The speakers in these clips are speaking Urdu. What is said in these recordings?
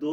2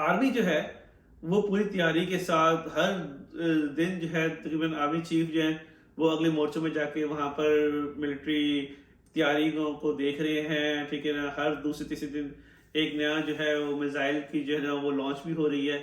آرمی جو ہے وہ پوری تیاری کے ساتھ ہر دن جو ہے تقریباً آرمی چیف جو ہیں وہ اگلے مورچوں میں جا کے وہاں پر ملٹری تیاریوں کو دیکھ رہے ہیں، ٹھیک ہے نا. ہر دوسرے تیسرے دن ایک نیا جو ہے وہ میزائل کی جو ہے نا وہ لانچ بھی ہو رہی ہے،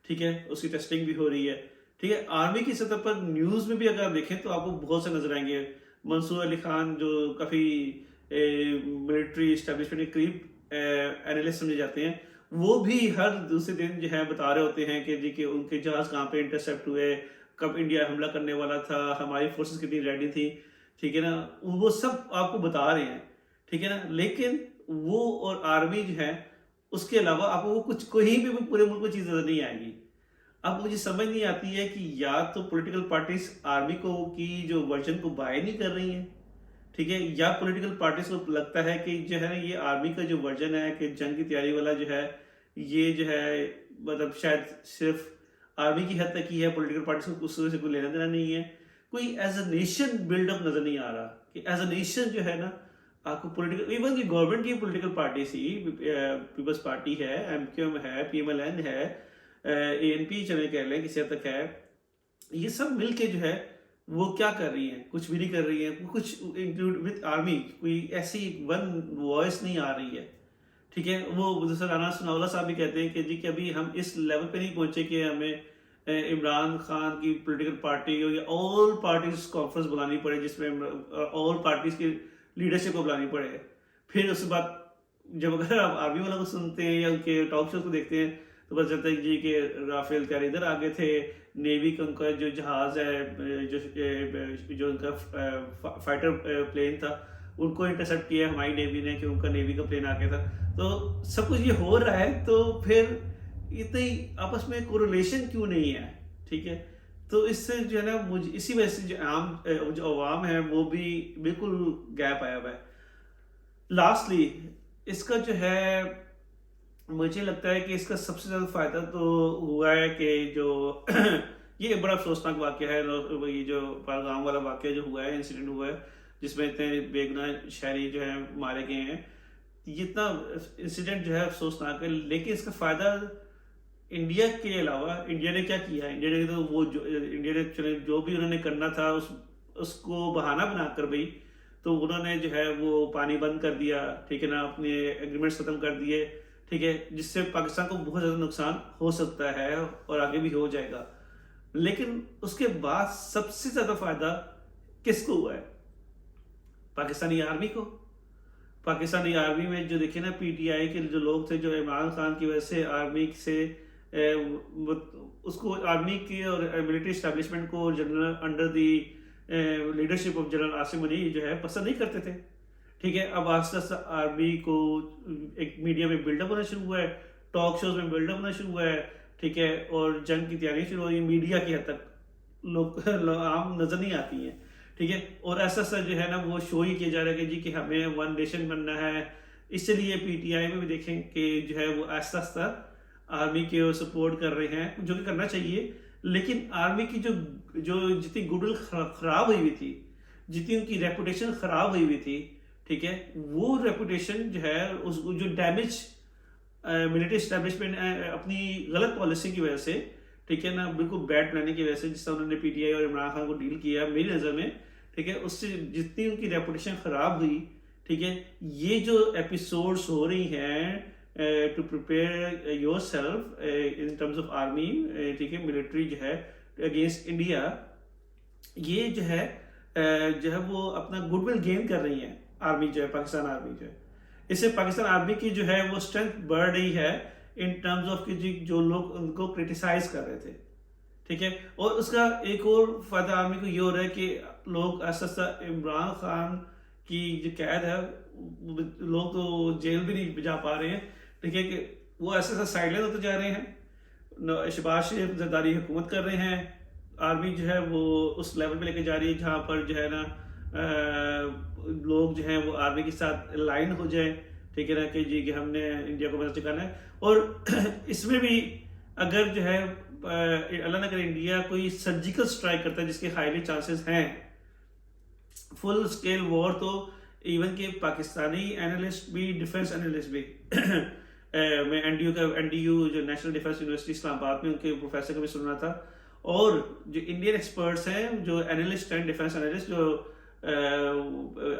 ٹھیک ہے، اس کی ٹیسٹنگ بھی ہو رہی ہے، ٹھیک ہے. آرمی کی سطح پر نیوز میں بھی اگر آپ دیکھیں تو آپ کو بہت سے نظر آئیں گے. منصور علی خان جو کافی ملٹری اسٹیبلشمنٹ کے قریب اینالسٹ سمجھے جاتے ہیں، وہ بھی ہر دوسرے دن جو ہے بتا رہے ہوتے ہیں کہ جی کہ ان کے جہاز کہاں پہ انٹرسیپٹ ہوئے، کب انڈیا حملہ کرنے والا تھا، ہماری فورسز کتنی ریڈی تھی، ٹھیک ہے نا. وہ سب آپ کو بتا رہے ہیں، ٹھیک ہے نا. لیکن وہ اور آرمی جو ہے اس کے علاوہ آپ کو وہ کچھ کہیں بھی پورے ملک میں چیز نظر نہیں آئے گی. اب مجھے سمجھ نہیں آتی ہے کہ یا تو پولیٹیکل پارٹیز آرمی کو کی جو ورژن کو بائی نہیں کر رہی ہیں، ٹھیک ہے، یا پولیٹیکل پارٹیز کو لگتا ہے کہ جو ہے نا یہ آرمی کا جو ورژن ہے کہ جنگ کی تیاری والا جو ہے یہ جو ہے مطلب شاید صرف آرمی کی حد تک ہی ہے، پولیٹیکل پارٹیز کو اس سے کوئی لینا دینا نہیں ہے. کوئی as a nation build up نظر نہیں آ رہا کہ ایز اے نیشن جو ہے نا آپ کو پولیٹیکل، ایون کی گورنمنٹ کی پولیٹیکل پارٹی سی پیپلز پارٹی ہے، ایم کیو ایم ہے، پی ایم ایل این ہے، اے این پی چلے کہہ لیں کسی حد تک ہے، یہ سب مل کے جو ہے وہ کیا کر رہی ہیں؟ کچھ بھی نہیں کر رہی ہیں. کچھ انکلوڈ وتھ آرمی کوئی ایسی ون وائس نہیں آ رہی ہے، ٹھیک ہے. وہ جیسے رانا ثناءاللہ صاحب بھی کہتے ہیں کہ جی کہ ابھی ہم اس لیول پہ نہیں پہنچے کہ ہمیں عمران خان کی پولیٹیکل پارٹی یا آل پارٹیز کانفرنس بلانی پڑے جس میں آل پارٹیز کی لیڈرشپ کو بلانی پڑے. پھر اس کے بعد جب اگر آپ آرمی والوں کو سنتے ہیں یا ان کے ٹاک شوز کو دیکھتے ہیں تو پتہ چلتا ہے جی کہ رافیل تیار ادھر آگے تھے، نیوی کا ان کا جو جہاز ہے جو ان کا فائٹر پلین تھا ان کو انٹرسیپٹ کیا ہماری نیوی نے کہ ان کا نیوی کا پلین آ گیا تھا. تو سب کچھ یہ ہو رہا ہے تو پھر اتنی آپس میں کوریلیشن کیوں نہیں ہے، ٹھیک ہے. تو اس سے جو ہے نا مجھے اسی وجہ سے جو عوام ہے وہ بھی بالکل گیپ آیا ہوا ہے. لاسٹلی اس کا جو ہے مجھے لگتا ہے کہ اس کا سب سے زیادہ فائدہ تو ہوا ہے کہ جو یہ بڑا افسوسناک واقعہ ہے، یہ جو پہلگام والا واقعہ جو ہوا ہے، انسیڈنٹ ہوا ہے جس میں اتنے بے گناہ شہری جو ہیں مارے گئے ہیں، یہ اتنا انسیڈنٹ جو ہے افسوسناک ہے. لیکن اس کا فائدہ انڈیا کے علاوہ انڈیا نے کیا کیا ہے؟ انڈیا نے تو وہ انڈیا نے جو بھی انہوں نے کرنا تھا اس کو بہانہ بنا کر بھائی تو انہوں نے جو ہے وہ پانی بند کر دیا، ٹھیک ہے نا، اپنے ایگریمنٹس ختم کر دیے، ٹھیک ہے، جس سے پاکستان کو بہت زیادہ نقصان ہو سکتا ہے اور آگے بھی ہو جائے گا. لیکن اس کے بعد سب سے زیادہ فائدہ کس کو ہوا ہے؟ پاکستانی آرمی کو. پاکستانی آرمی میں جو دیکھیں نا پی ٹی آئی کے جو لوگ تھے جو عمران خان کی وجہ سے آرمی سے اس کو آرمی کی اور ملٹری اسٹیبلشمنٹ کو general under the leadership of general Asim Munir جو ہے پسند نہیں کرتے تھے، ٹھیک ہے. اب آہستہ آہستہ آرمی کو ایک میڈیا میں بلڈ اپ ہونا شروع ہوا ہے، ٹاک شوز میں بلڈ اپ ہونا شروع ہوا ہے، ٹھیک ہے، اور جنگ کی تیاری شروع ہو رہی ہے. میڈیا کی حد تک لوگ عام نظر نہیں آتی ہیں، ٹھیک ہے. اور ایسا ایسا جو ہے نا وہ شو ہی کیا جا رہا ہے کہ جی کہ ہمیں ون نیشن بننا ہے. اس لیے پی ٹی آئی میں بھی دیکھیں کہ جو ہے وہ آہستہ آہستہ آرمی کے سپورٹ کر رہے ہیں، جو کہ کرنا چاہیے. لیکن آرمی کی جو جتنی گڈ ول خراب ہوئی ہوئی تھی، جتنی ان کی ریپوٹیشن خراب ہوئی ہوئی تھی، ٹھیک ہے، وہ ریپوٹیشن جو ہے اس جو ڈیمیج ملٹری اسٹیبلشمنٹ اپنی غلط پالیسی کی وجہ سے، ٹھیک ہے نا، بالکل بیڈ پلاننگ کی وجہ سے جس طرح انہوں نے پی ٹی آئی اور عمران خان کو ڈیل کیا میری نظر میں، ٹھیک ہے، اس سے جتنی ان کی ریپوٹیشن خراب ہوئی، ٹھیک ہے. یہ جو ایپیسوڈس ہو رہی ہیں to prepare yourself in terms of army, ٹھیک ہے، ملٹری جو ہے اگینسٹ انڈیا، یہ جو ہے وہ اپنا گڈ ول گین کر رہی ہیں آرمی جو ہے، پاکستان آرمی جو ہے. اس سے پاکستان آرمی کی جو ہے وہ اسٹرینتھ بڑھ رہی ہے ان ٹرمز آف کہ جو لوگ ان کو کرٹیسائز کر رہے تھے، ٹھیک ہے. اور اس کا ایک اور فائدہ آرمی کو یہ ہو رہا ہے کہ لوگ ایسا عمران خان کی جو قید ہے، لوگ تو جیل بھی نہیں جا پا رہے ہیں، ٹھیک ہے، کہ وہ ایسا سائیلنٹ ہوتے جا رہے ہیں. شہباز شریف زرداری حکومت کر رہے ہیں، آرمی جو ہے وہ اس لیول پہ لے کے جا رہی ہے جہاں پر جو ہے نا لوگ جو ہیں وہ آرمی کے ساتھ لائن ہو جائیں، ٹھیک ہے نا، کہ جی کہ ہم نے انڈیا کو مدد چکانا ہے. اور اس میں بھی اگر جو ہے اللہ نہ کرے انڈیا کوئی سرجیکل سٹرائک کرتا ہے، جس کے ہائیلی چانسز ہیں فل سکیل وار، تو ایون کہ پاکستانی اینالسٹ بھی، ڈیفنس اینالسٹ بھی میں این ڈی یو جو نیشنل ڈیفینس یونیورسٹی اسلام آباد میں ان کے پروفیسر کا بھی سن رہا تھا، اور جو انڈین ایکسپرٹس ہیں، جو اینالسٹ ہیں، ڈیفینس اینالسٹ، جو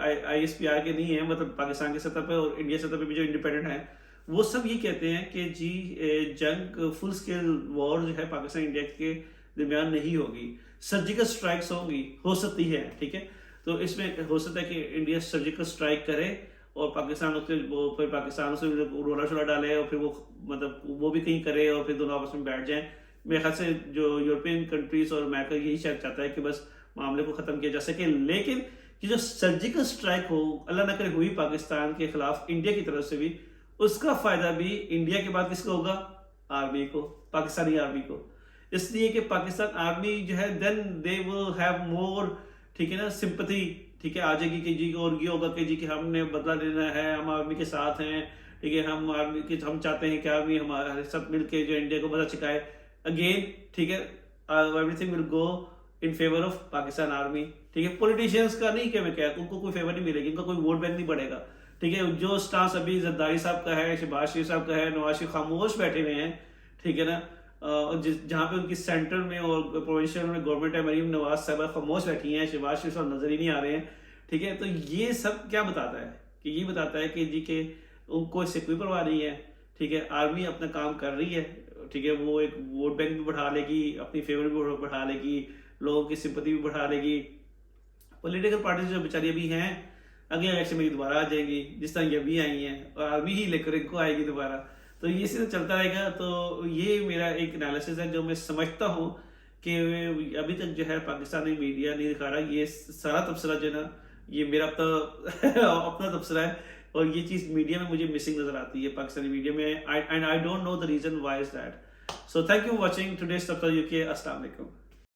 آئی ایس پی آر کے نہیں ہیں، مطلب پاکستان کی سطح پہ اور انڈیا سطح پہ بھی جو انڈیپینڈنٹ ہیں، وہ سب یہ کہتے ہیں کہ جی جنگ فل اسکیل وار جو ہے پاکستان انڈیا کے درمیان نہیں ہوگی، سرجیکل اسٹرائکس ہوں گی، ہو سکتی ہے، ٹھیک ہے، تو اس میں ہو سکتا ہے کہ انڈیا سرجیکل اسٹرائک کرے اور پاکستان پھر پاکستان سے رولا شولا ڈالے، اور پھر وہ مطلب وہ بھی کہیں کرے اور پھر دونوں آپس میں بیٹھ جائیں. میرے خیال سے جو یورپین کنٹریز اور امریکہ یہی شاید چاہتا ہے کہ بس معاملے کو ختم کیا جا سکے. لیکن کہ جو سرجیکل اسٹرائک ہو، اللہ نہ کرے ہوئی پاکستان کے خلاف انڈیا کی طرف سے بھی، اس کا فائدہ بھی انڈیا کے بعد کس کو ہوگا؟ آرمی کو، پاکستانی آرمی کو. اس لیے کہ پاکستان آرمی جو ہے دین دے ول ہیو مور، ٹھیک ہے نا، سمپتھی، ٹھیک ہے، آ جائے گی کہ جی، اور یہ ہوگا کہ جی کہ ہم نے بدلہ لینا ہے، ہم آرمی کے ساتھ ہیں، ٹھیک ہے، ہم آرمی کے، ہم چاہتے ہیں کہ آرمی ہمارے ساتھ مل کے جو انڈیا کو بدلہ چکائے اگین، ٹھیک ہے، every thing will go in favour of Pakistan army. ٹھیک ہے، پولیٹیشینس کا نہیں کہ میں کہتا ہوں، ان کو کوئی فیور نہیں ملے گی، ان کا کوئی ووٹ بینک نہیں بڑھے گا. ٹھیک ہے، جو سٹانس ابھی زرداری صاحب کا ہے، شہباز شریف صاحب کا ہے، نواز شریف خاموش بیٹھے ہوئے ہیں، ٹھیک ہے نا، جہاں پہ ان کی سینٹر میں اور پروونشل میں گورنمنٹ ہے، مریم نواز صاحبہ خاموش بیٹھی ہیں، شہباز شریف صاحب نظر ہی نہیں آ رہے ہیں. ٹھیک ہے، تو یہ سب کیا بتاتا ہے؟ کہ یہ بتاتا ہے کہ جی کہ ان کو اس سے کوئی پرواہ نہیں ہے. ٹھیک ہے، آرمی اپنا کام کر رہی ہے، ٹھیک ہے، وہ ایک ووٹ بینک بھی بڑھا لے گی، اپنی فیور بھی بڑھا لے گی، لوگوں کی سمپتی بھی بڑھا لے گی. پولیٹیکل پارٹیز جو بیچاری ابھی ہیں، اگلے الیکشن میں دوبارہ آ جائیں گی، جس طرح یہ ابھی آئی ہیں، اور آرمی ہی لے کر ان کو آئے گی دوبارہ. تو یہ سلسلہ چلتا رہے گا. تو یہ میرا ایک انالیسس ہے جو میں سمجھتا ہوں کہ ابھی تک جو ہے پاکستانی میڈیا نہیں دکھا رہا. یہ سارا تبصرہ جو ہے نا، یہ میرا اپنا تبصرہ ہے، اور یہ چیز میڈیا میں مجھے مسنگ نظر آتی ہے، پاکستانی میڈیا میں. And I don't know the reason why is that. So thank you for watching today's تبصرہ UK. السلام علیکم.